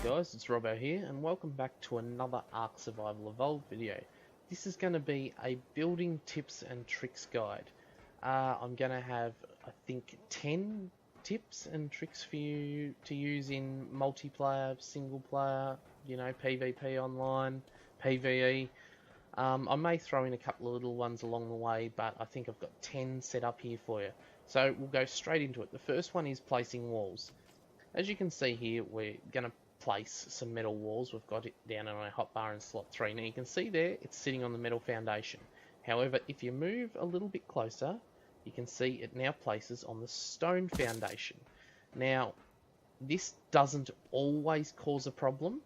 guys, it's Robbo here, and welcome back to another Ark Survival Evolved video. This is going to be a building tips and tricks guide. I'm going to have, I think, 10 tips and tricks for you to use in multiplayer, single player, PvP online, PvE. I may throw in a couple of little ones along the way, but I think I've got 10 set up here for you. So we'll go straight into it. The first one is placing walls. As you can see here, we're going to place some metal walls. We've got it down on our hotbar in slot 3. Now you can see there, it's sitting on the metal foundation. However, if you move a little bit closer, you can see it now places on the stone foundation. Now, this doesn't always cause a problem.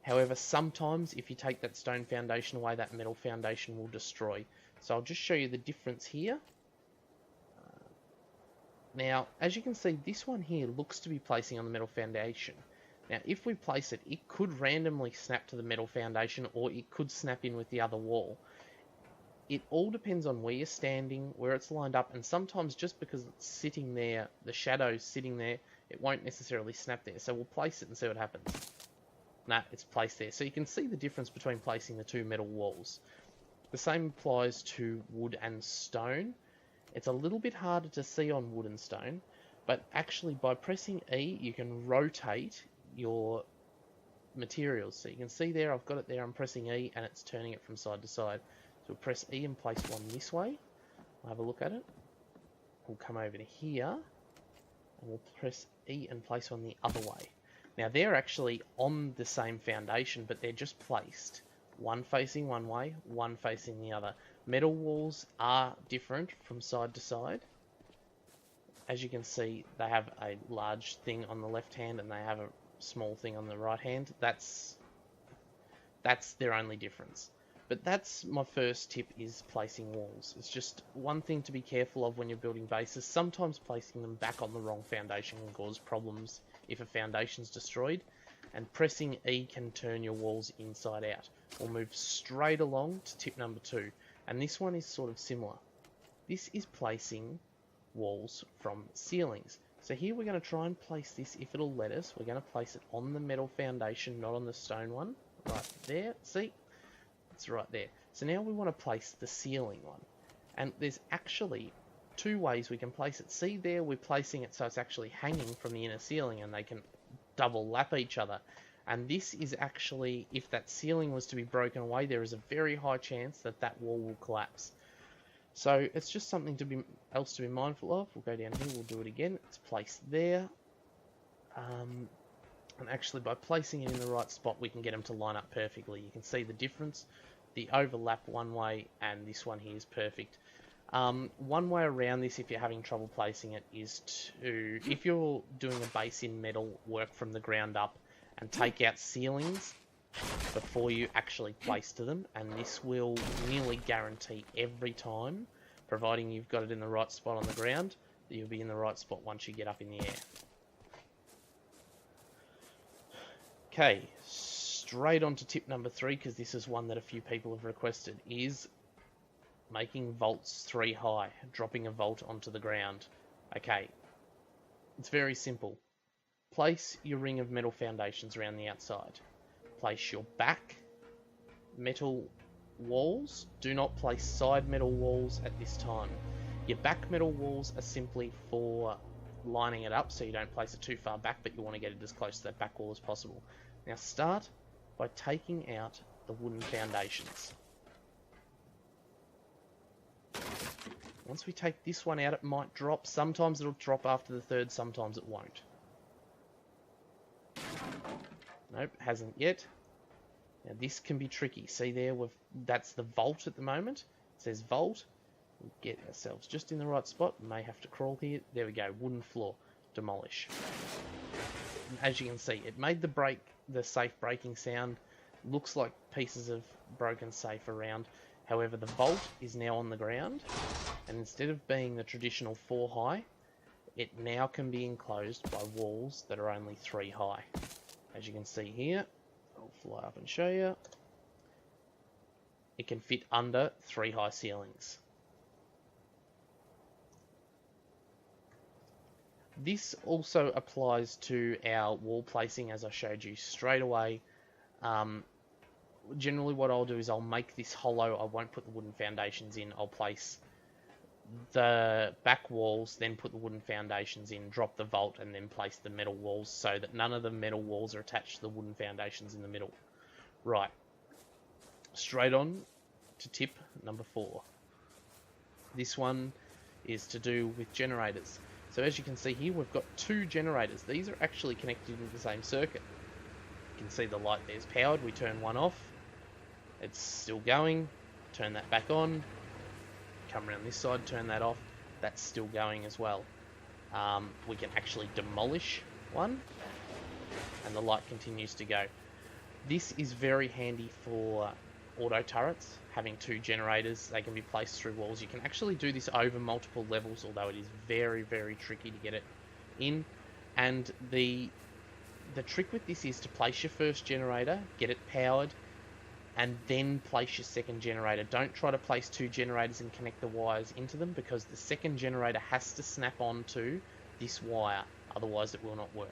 However, sometimes if you take that stone foundation away, that metal foundation will destroy. So I'll just show you the difference here. Now, as you can see, this one here looks to be placing on the metal foundation. Now, if we place it, it could randomly snap to the metal foundation, or it could snap in with the other wall. It all depends on where you're standing, where it's lined up, and sometimes just because it's sitting there, the shadow's sitting there, it won't necessarily snap there. So we'll place it and see what happens. Nah, it's placed there. So you can see the difference between placing the two metal walls. The same applies to wood and stone. It's a little bit harder to see on wood and stone, but actually by pressing E, you can rotate your materials. So you can see there, I've got it there, I'm pressing E and it's turning it from side to side. So we'll press E and place one this way. I'll have a look at it. We'll come over to here and we'll press E and place one the other way. Now they're actually on the same foundation, but they're just placed. One facing one way, one facing the other. Metal walls are different from side to side. As you can see, they have a large thing on the left hand and they have a small thing on the right hand. That's their only difference. But that's my first tip, is placing walls. It's just one thing to be careful of when you're building bases. Sometimes placing them back on the wrong foundation can cause problems if a foundation's destroyed. And pressing E can turn your walls inside out. We'll move straight along to tip number 2. And this one is sort of similar. This is placing walls from ceilings. So here we're going to try and place this, if it'll let us. We're going to place it on the metal foundation, not on the stone one. Right there, see? It's right there. So now we want to place the ceiling one. And there's actually 2 ways we can place it. See there, we're placing it so it's actually hanging from the inner ceiling and they can double lap each other. And this is actually, if that ceiling was to be broken away, there is a very high chance that that wall will collapse. So it's just something else to be mindful of. We'll go down here, we'll do it again. It's placed there. And actually by placing it in the right spot, we can get them to line up perfectly. You can see the difference. The overlap one way and this one here is perfect. One way around this, if you're having trouble placing it, is to, if you're doing a base in metal, work from the ground up and take out ceilings before you actually place to them, and this will nearly guarantee every time, providing you've got it in the right spot on the ground, that you'll be in the right spot once you get up in the air. Okay, straight on to tip number 3, because this is one that a few people have requested, is making vaults 3 high, dropping a vault onto the ground. Okay, it's very simple. Place your ring of metal foundations around the outside. Place your back metal walls. Do not place side metal walls at this time. Your back metal walls are simply for lining it up, so you don't place it too far back, but you want to get it as close to that back wall as possible. Now start by taking out the wooden foundations. Once we take this one out, it might drop. Sometimes it'll drop after the 3rd, sometimes it won't. Nope, hasn't yet. Now this can be tricky. See there, that's the vault at the moment. It says vault. We'll get ourselves just in the right spot. May have to crawl here. There we go, wooden floor. Demolish. And as you can see, it made the safe breaking sound. Looks like pieces of broken safe around. However, the vault is now on the ground, and instead of being the traditional 4 high, it now can be enclosed by walls that are only 3 high. As you can see here, I'll fly up and show you. It can fit under 3 high ceilings. This also applies to our wall placing, as I showed you straight away. Generally what I'll do is I'll make this hollow. I won't put the wooden foundations in. I'll place the back walls, then put the wooden foundations in, drop the vault, and then place the metal walls so that none of the metal walls are attached to the wooden foundations in the middle. Right, straight on to tip number 4. This one is to do with generators. So as you can see here, we've got 2 generators. These are actually connected into the same circuit. You can see the light there's powered. We turn one off. It's still going. Turn that back on. Come around this side, turn that off. That's still going as well. We can actually demolish one, and the light continues to go. This is very handy for auto turrets, having 2 generators. They can be placed through walls. You can actually do this over multiple levels, although it is very, very tricky to get it in. And the trick with this is to place your first generator, get it powered, and then place your second generator. Don't try to place 2 generators and connect the wires into them, because the second generator has to snap onto this wire, otherwise it will not work.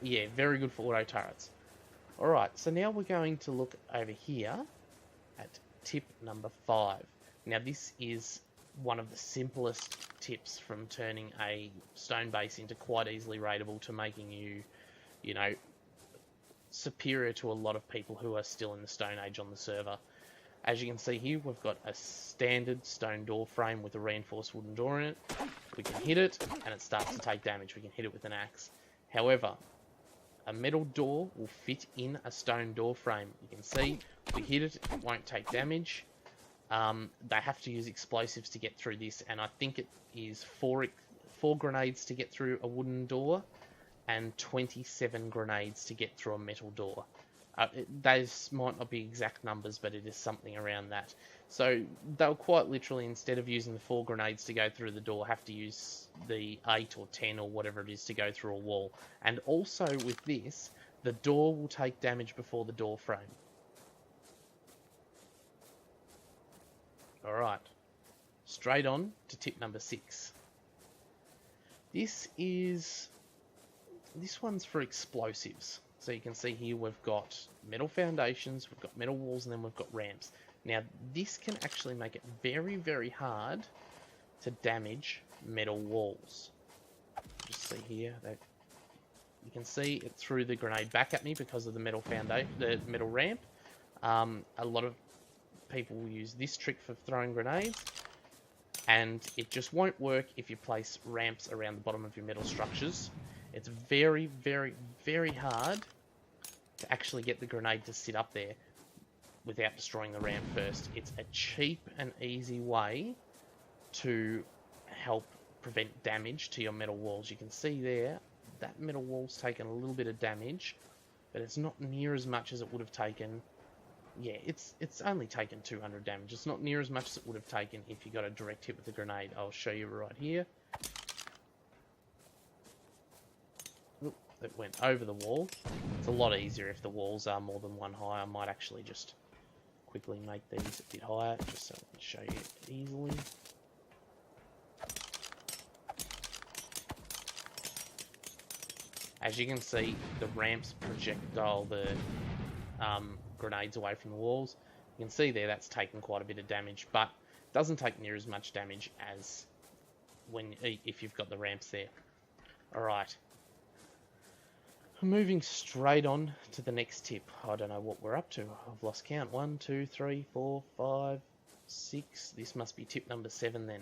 Yeah, very good for auto turrets. Alright, so now we're going to look over here at tip number 5. Now this is one of the simplest tips from turning a stone base into quite easily raidable to making you, you know, superior to a lot of people who are still in the Stone Age on the server. As you can see here, we've got a standard stone door frame with a reinforced wooden door in it. We can hit it and it starts to take damage. We can hit it with an axe. However, a metal door will fit in a stone door frame. You can see, we hit it, it won't take damage. They have to use explosives to get through this, and I think it is 4 grenades to get through a wooden door, and 27 grenades to get through a metal door. Those might not be exact numbers, but it is something around that. So they'll quite literally, instead of using the 4 grenades to go through the door, have to use the 8 or 10 or whatever it is to go through a wall. And also with this, the door will take damage before the door frame. Alright, straight on to tip number 6. This one's for explosives. So you can see here we've got metal foundations, we've got metal walls, and then we've got ramps. Now this can actually make it very, very hard to damage metal walls. Just see here that you can see it threw the grenade back at me because of the metal the metal ramp. A lot of people will use this trick for throwing grenades, and it just won't work if you place ramps around the bottom of your metal structures. It's very, very, very hard to actually get the grenade to sit up there without destroying the ramp first. It's a cheap and easy way to help prevent damage to your metal walls. You can see there, that metal wall's taken a little bit of damage, but it's not near as much as it would have taken. Yeah, it's only taken 200 damage. It's not near as much as it would have taken if you got a direct hit with the grenade. I'll show you right here. It went over the wall. It's a lot easier if the walls are more than 1 high. I might actually just quickly make these a bit higher, just so I can show you easily. As you can see, the ramps projectile the grenades away from the walls. You can see there that's taken quite a bit of damage, but it doesn't take near as much damage as if you've got the ramps there. Alright. Moving straight on to the next tip. I don't know what we're up to. I've lost count. 1, 2, 3, 4, 5, 6. This must be tip number 7 then.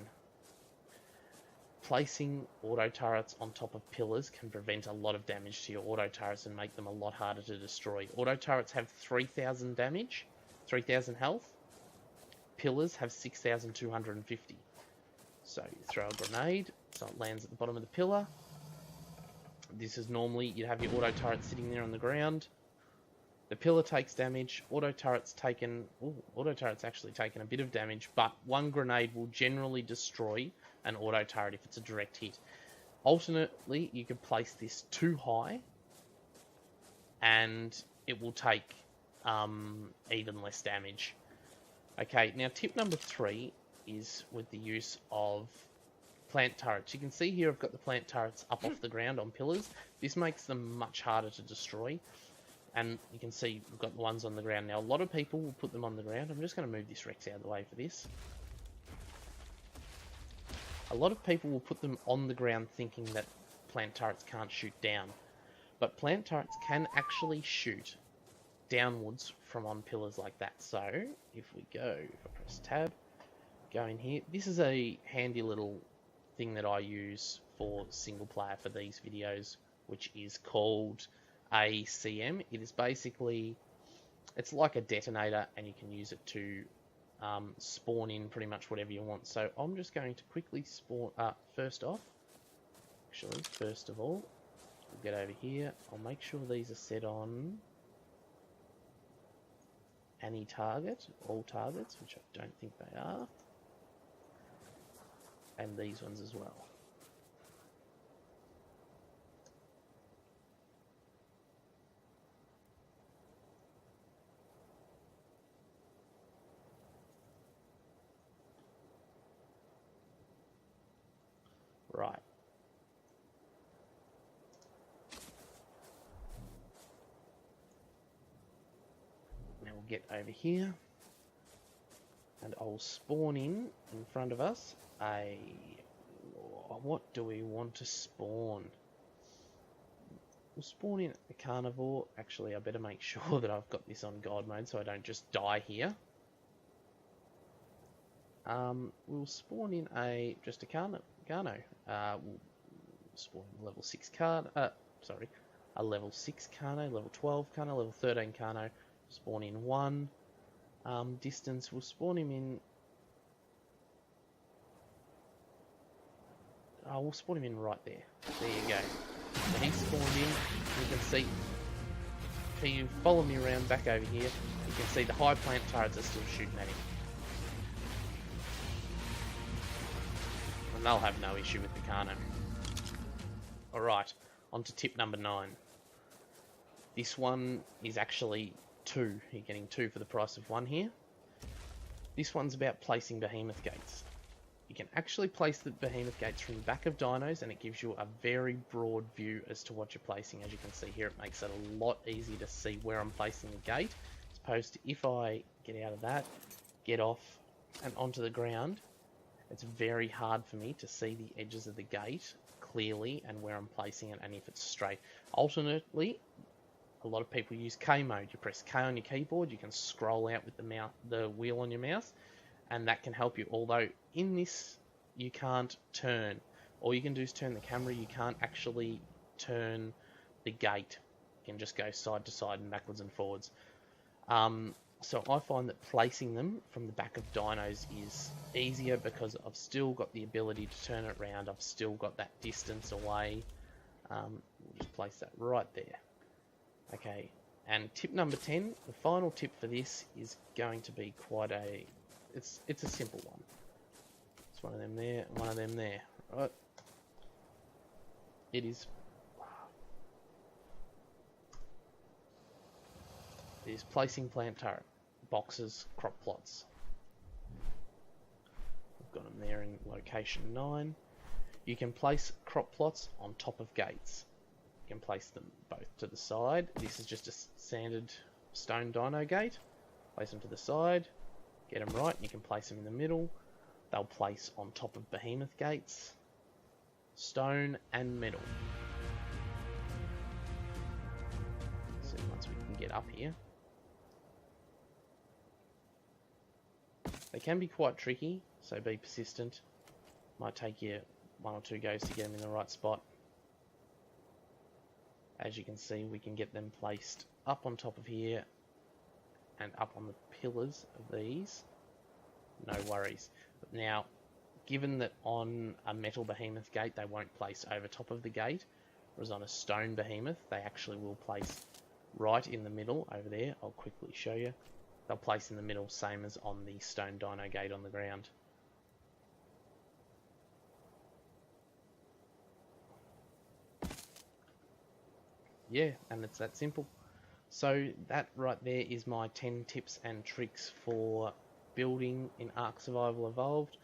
Placing auto turrets on top of pillars can prevent a lot of damage to your auto turrets and make them a lot harder to destroy. Auto turrets have 3,000 damage, 3,000 health. Pillars have 6,250. So you throw a grenade, so it lands at the bottom of the pillar. This is normally, you'd have your auto turret sitting there on the ground. The pillar takes damage. Auto turret's actually taken a bit of damage, but 1 grenade will generally destroy an auto turret if it's a direct hit. Alternately, you could place this too high, and it will take even less damage. Okay, now tip number 3 is with the use of plant turrets. You can see here I've got the plant turrets up off the ground on pillars. This makes them much harder to destroy. And you can see we've got the ones on the ground now. A lot of people will put them on the ground. I'm just going to move this Rex out of the way for this. A lot of people will put them on the ground thinking that plant turrets can't shoot down. But plant turrets can actually shoot downwards from on pillars like that. So if we go, if I press tab, go in here. This is a handy little thing that I use for single player for these videos, which is called ACM. It is basically, it's like a detonator, and you can use it to spawn in pretty much whatever you want. So I'm just going to quickly spawn, first of all, we'll get over here. I'll make sure these are set on any target, all targets, which I don't think they are. And these ones as well. Right. Now we'll get over here, and I'll spawn in front of us a... What do we want to spawn? We'll spawn in a carnivore. Actually, I better make sure that I've got this on God mode so I don't just die here. We'll spawn in just a Carno. We'll spawn in level 6 Carno. A level 6 Carno, level 12 Carno, level 13 Carno. Spawn in 1. Distance, we'll spawn him in. We'll spawn him in right there. There you go. So he's spawned in. You can see. If you follow me around back over here, you can see the high plant turrets are still shooting at him. And they'll have no issue with the Carno. Alright, on to tip number 9. This one is actually 2. You're getting 2 for the price of 1 here. This one's about placing Behemoth Gates. You can actually place the Behemoth Gates from the back of dinos, and it gives you a very broad view as to what you're placing. As you can see here, it makes it a lot easier to see where I'm placing the gate, as opposed to if I get out of that, get off, and onto the ground, it's very hard for me to see the edges of the gate clearly and where I'm placing it and if it's straight. Alternately, a lot of people use K mode. You press K on your keyboard, you can scroll out with the wheel on your mouse, and that can help you. Although in this, you can't turn. All you can do is turn the camera. You can't actually turn the gate. You can just go side to side and backwards and forwards. So I find that placing them from the back of dinos is easier because I've still got the ability to turn it around. I've still got that distance away. We'll just place that right there. Okay, and tip number 10, the final tip for this is going to be quite a... It's a simple one. It's one of them there, and one of them there. Right? It is placing plant turret boxes, crop plots. We've got them there in location 9. You can place crop plots on top of gates. You can place them both to the side. This is just a standard stone dino gate. Place them to the side, get them right. You can place them in the middle. They'll place on top of Behemoth Gates, stone and metal. So once we can get up here, they can be quite tricky, so be persistent. Might take you 1 or 2 goes to get them in the right spot. As you can see, we can get them placed up on top of here and up on the pillars of these. No worries. But now, given that on a metal Behemoth gate they won't place over top of the gate, whereas on a stone Behemoth they actually will place right in the middle over there. I'll quickly show you. They'll place in the middle, same as on the stone dino gate on the ground. Yeah, and it's that simple. So that right there is my 10 tips and tricks for building in Ark Survival Evolved.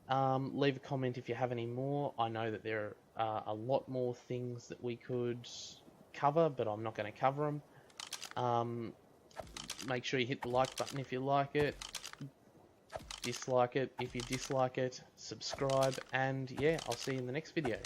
Leave a comment if you have any more. I know that there are a lot more things that we could cover, but I'm not going to cover them. Make sure you hit the like button if you like it, dislike it if you dislike it, subscribe, and yeah, I'll see you in the next video.